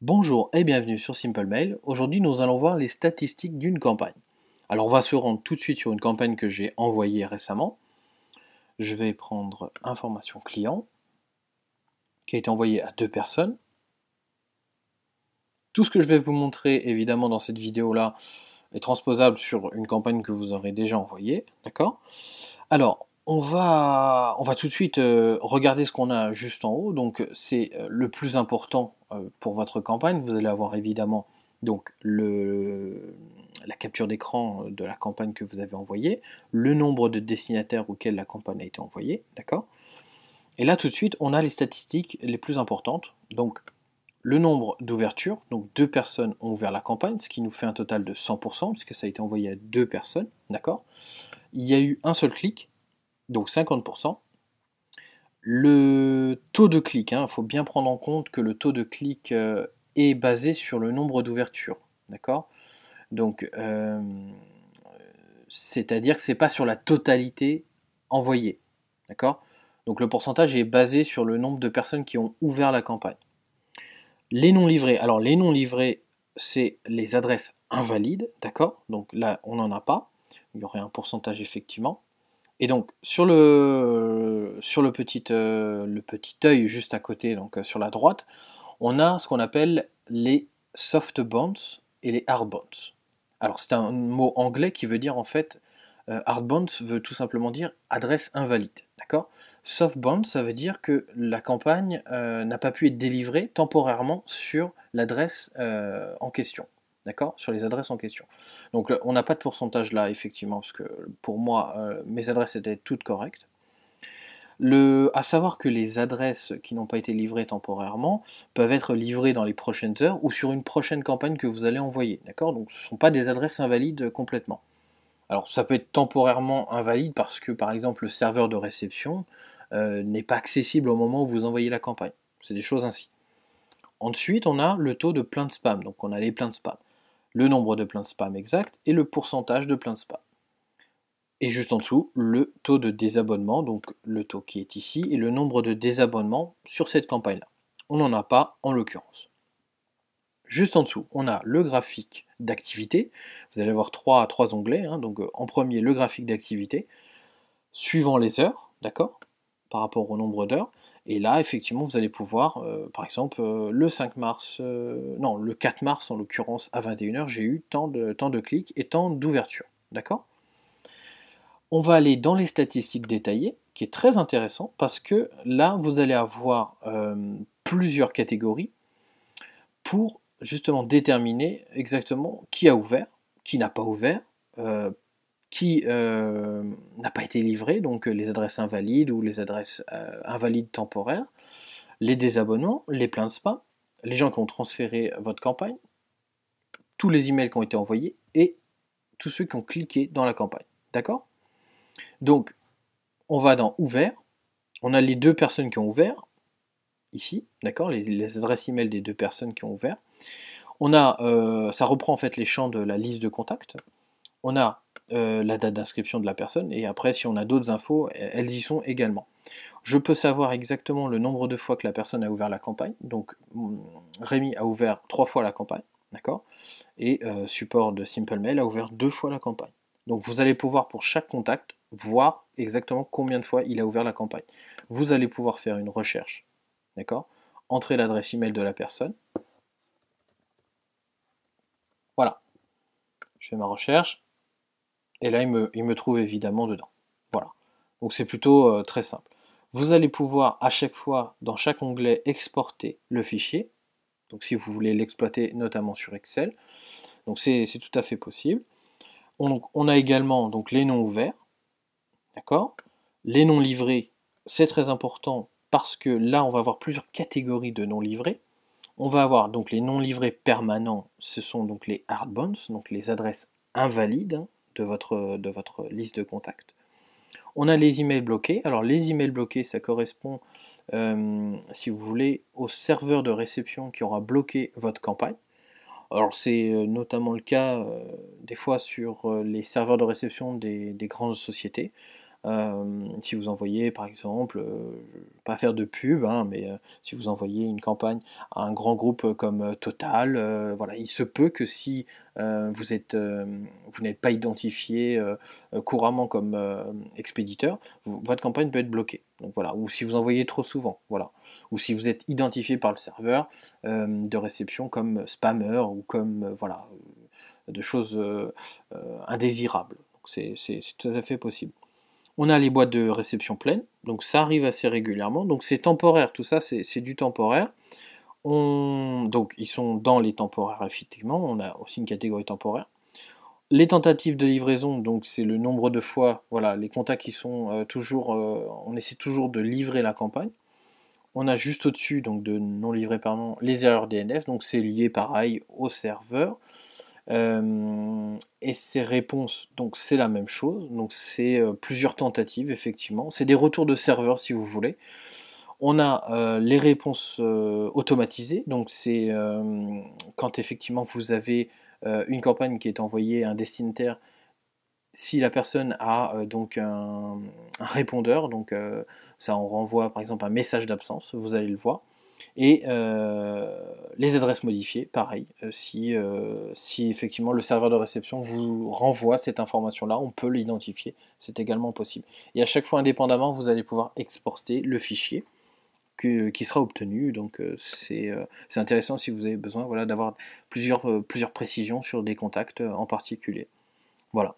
Bonjour et bienvenue sur Simple Mail. Aujourd'hui, nous allons voir les statistiques d'une campagne. Alors, on va se rendre tout de suite sur une campagne que j'ai envoyée récemment. Je vais prendre information client, qui a été envoyée à 2 personnes. Tout ce que je vais vous montrer, évidemment, dans cette vidéo-là, est transposable sur une campagne que vous aurez déjà envoyée, d'accord? Alors, on va tout de suite regarder ce qu'on a juste en haut. Donc, c'est le plus important pour votre campagne. Vous allez avoir évidemment donc la capture d'écran de la campagne que vous avez envoyée, le nombre de destinataires auxquels la campagne a été envoyée, d'accord? Et là, tout de suite, on a les statistiques les plus importantes. Donc, le nombre d'ouvertures, donc 2 personnes ont ouvert la campagne, ce qui nous fait un total de 100%, puisque ça a été envoyé à 2 personnes, d'accord? Il y a eu un seul clic, donc 50%. Le taux de clic, il faut bien prendre en compte que le taux de clic est basé sur le nombre d'ouvertures, d'accord? Donc, c'est-à-dire que c'est pas sur la totalité envoyée, d'accord? Donc le pourcentage est basé sur le nombre de personnes qui ont ouvert la campagne. Les non livrés, alors les non livrés, c'est les adresses invalides, d'accord? Donc là, on n'en a pas, il y aurait un pourcentage effectivement. Et donc sur le petit œil juste à côté, donc sur la droite, on a ce qu'on appelle les soft bounce et les hard bounce. Alors c'est un mot anglais qui veut dire en fait hard bounce veut tout simplement dire adresse invalide, d'accord? Soft bounce, ça veut dire que la campagne n'a pas pu être délivrée temporairement sur l'adresse en question. D'accord? Sur les adresses en question. Donc on n'a pas de pourcentage là, effectivement, parce que pour moi, mes adresses étaient toutes correctes. À savoir que les adresses qui n'ont pas été livrées temporairement peuvent être livrées dans les prochaines heures ou sur une prochaine campagne que vous allez envoyer. D'accord? Donc ce ne sont pas des adresses invalides complètement. Alors ça peut être temporairement invalide parce que par exemple le serveur de réception n'est pas accessible au moment où vous envoyez la campagne. C'est des choses ainsi. Ensuite, on a le taux de plein de spam. Donc on a les pleins de spam, le nombre de pleins de spam exact et le pourcentage de plein de spam. Et juste en dessous, le taux de désabonnement, donc le taux qui est ici, et le nombre de désabonnements sur cette campagne-là. On n'en a pas en l'occurrence. Juste en dessous, on a le graphique d'activité. Vous allez avoir trois onglets. Donc en premier, le graphique d'activité, suivant les heures, d'accord, par rapport au nombre d'heures. Et là, effectivement, vous allez pouvoir, par exemple, le 5 mars, non, le 4 mars en l'occurrence, à 21h, j'ai eu tant de clics et tant d'ouvertures, d'accord? On va aller dans les statistiques détaillées, qui est très intéressant, parce que là, vous allez avoir plusieurs catégories pour justement déterminer exactement qui a ouvert, qui n'a pas ouvert, euh, qui n'a pas été livré, donc les adresses invalides ou les adresses invalides temporaires, les désabonnements, les pleins de spam, les gens qui ont transféré votre campagne, tous les emails qui ont été envoyés et tous ceux qui ont cliqué dans la campagne. D'accord? Donc, on va dans ouvert, on a les 2 personnes qui ont ouvert, ici, d'accord, les adresses email des 2 personnes qui ont ouvert. On a, ça reprend en fait les champs de la liste de contacts. On a la date d'inscription de la personne, et après, si on a d'autres infos, elles y sont également. Je peux savoir exactement le nombre de fois que la personne a ouvert la campagne. Donc, Rémi a ouvert 3 fois la campagne, d'accord? Et support de Simple Mail a ouvert 2 fois la campagne. Donc, vous allez pouvoir, pour chaque contact, voir exactement combien de fois il a ouvert la campagne. Vous allez pouvoir faire une recherche, d'accord? Entrez l'adresse email de la personne. Voilà, je fais ma recherche. Et là, il me trouve évidemment dedans. Voilà. Donc c'est plutôt très simple. Vous allez pouvoir à chaque fois, dans chaque onglet, exporter le fichier. Donc si vous voulez l'exploiter notamment sur Excel. Donc c'est tout à fait possible. On a également donc, les noms ouverts. D'accord? Les noms livrés, c'est très important parce que là, on va avoir plusieurs catégories de noms livrés. On va avoir donc les non livrés permanents, ce sont donc les hard bounce, donc les adresses invalides de votre liste de contacts. On a les emails bloqués. Alors les emails bloqués, ça correspond, si vous voulez, au serveur de réception qui aura bloqué votre campagne. Alors c'est notamment le cas des fois sur les serveurs de réception des grandes sociétés. Si vous envoyez par exemple, je ne vais pas faire de pub, hein, mais si vous envoyez une campagne à un grand groupe comme Total, voilà, il se peut que si vous n'êtes pas identifié couramment comme expéditeur, votre campagne peut être bloquée. Donc voilà, ou si vous envoyez trop souvent, voilà, ou si vous êtes identifié par le serveur de réception comme spammer ou comme voilà de choses indésirables. C'est tout à fait possible. On a les boîtes de réception pleines, donc ça arrive assez régulièrement, donc c'est temporaire, tout ça c'est du temporaire. Donc ils sont dans les temporaires effectivement, on a aussi une catégorie temporaire. Les tentatives de livraison, donc c'est le nombre de fois, voilà, les contacts qui sont toujours, on essaie toujours de livrer la campagne. On a juste au-dessus, donc de non livré pardon, les erreurs DNS, donc c'est lié pareil au serveur. Et ces réponses, donc c'est la même chose, donc c'est plusieurs tentatives effectivement, c'est des retours de serveur si vous voulez. On a les réponses automatisées, donc c'est quand effectivement vous avez une campagne qui est envoyée à un destinataire, si la personne a donc un répondeur, donc ça on renvoie par exemple un message d'absence, vous allez le voir. Et les adresses modifiées, pareil, si effectivement le serveur de réception vous renvoie cette information-là, on peut l'identifier, c'est également possible. Et à chaque fois indépendamment, vous allez pouvoir exporter le fichier qui sera obtenu, donc c'est intéressant si vous avez besoin voilà, d'avoir plusieurs précisions sur des contacts en particulier. Voilà.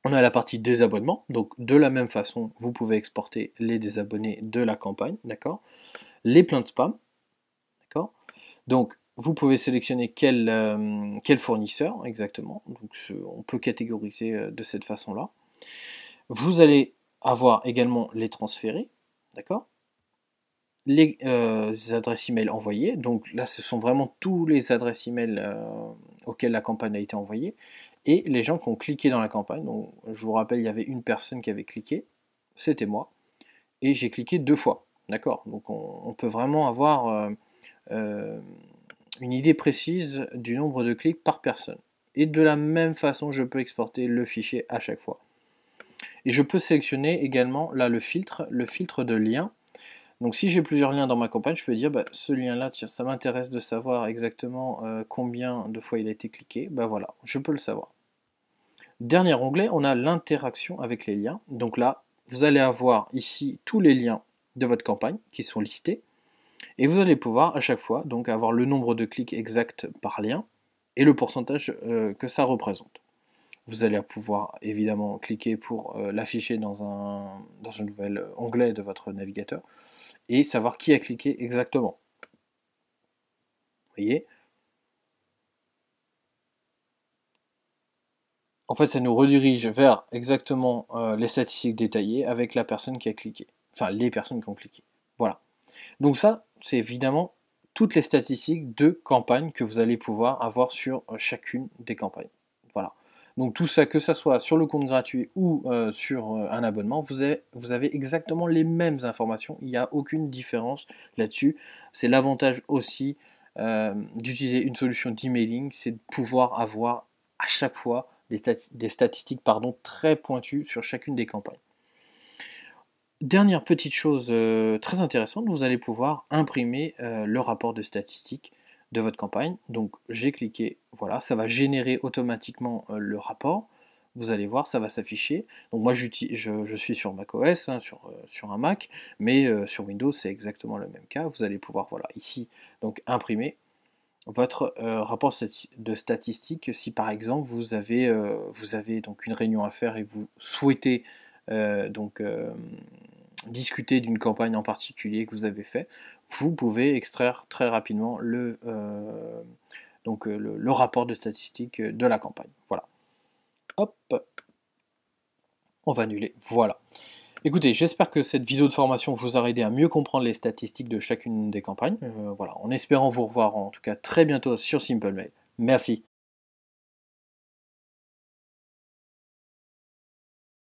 On a la partie désabonnement, donc de la même façon, vous pouvez exporter les désabonnés de la campagne, d'accord. Les plaintes spam, d'accord. Donc vous pouvez sélectionner quel fournisseur exactement, donc on peut catégoriser de cette façon-là. Vous allez avoir également les transférés, d'accord. Les adresses email envoyées, donc là ce sont vraiment tous les adresses email auxquelles la campagne a été envoyée, et les gens qui ont cliqué dans la campagne. Donc je vous rappelle, il y avait une personne qui avait cliqué, c'était moi, et j'ai cliqué 2 fois, d'accord. Donc on peut vraiment avoir une idée précise du nombre de clics par personne. Et de la même façon, je peux exporter le fichier à chaque fois. Et je peux sélectionner également là le filtre de liens. Donc si j'ai plusieurs liens dans ma campagne, je peux dire bah, ce lien-là, tiens, ça m'intéresse de savoir exactement combien de fois il a été cliqué. Bah voilà, je peux le savoir. Dernier onglet, on a l'interaction avec les liens. Donc là, vous allez avoir ici tous les liens de votre campagne qui sont listés. Et vous allez pouvoir à chaque fois donc avoir le nombre de clics exact par lien et le pourcentage que ça représente. Vous allez pouvoir évidemment cliquer pour l'afficher dans un nouvel onglet de votre navigateur et savoir qui a cliqué exactement. Vous voyez ? En fait, ça nous redirige vers exactement les statistiques détaillées avec la personne qui a cliqué. Enfin, les personnes qui ont cliqué. Voilà. Donc ça, c'est évidemment toutes les statistiques de campagne que vous allez pouvoir avoir sur chacune des campagnes. Voilà. Donc tout ça, que ça soit sur le compte gratuit ou sur un abonnement, vous avez exactement les mêmes informations. Il n'y a aucune différence là-dessus. C'est l'avantage aussi d'utiliser une solution d'emailing, c'est de pouvoir avoir à chaque fois des statistiques très pointues sur chacune des campagnes. Dernière petite chose très intéressante, vous allez pouvoir imprimer le rapport de statistiques de votre campagne. Donc j'ai cliqué, voilà, ça va générer automatiquement le rapport. Vous allez voir, ça va s'afficher. Donc moi je suis sur macOS, hein, sur un Mac, mais sur Windows c'est exactement le même cas. Vous allez pouvoir, voilà, ici, donc imprimer votre rapport de statistiques si par exemple vous avez donc une réunion à faire et vous souhaitez discuter d'une campagne en particulier que vous avez fait, vous pouvez extraire très rapidement le rapport de statistiques de la campagne. Voilà. Hop, on va annuler. Voilà. Écoutez, j'espère que cette vidéo de formation vous aura aidé à mieux comprendre les statistiques de chacune des campagnes. Voilà, en espérant vous revoir en tout cas très bientôt sur SimpleMail. Merci.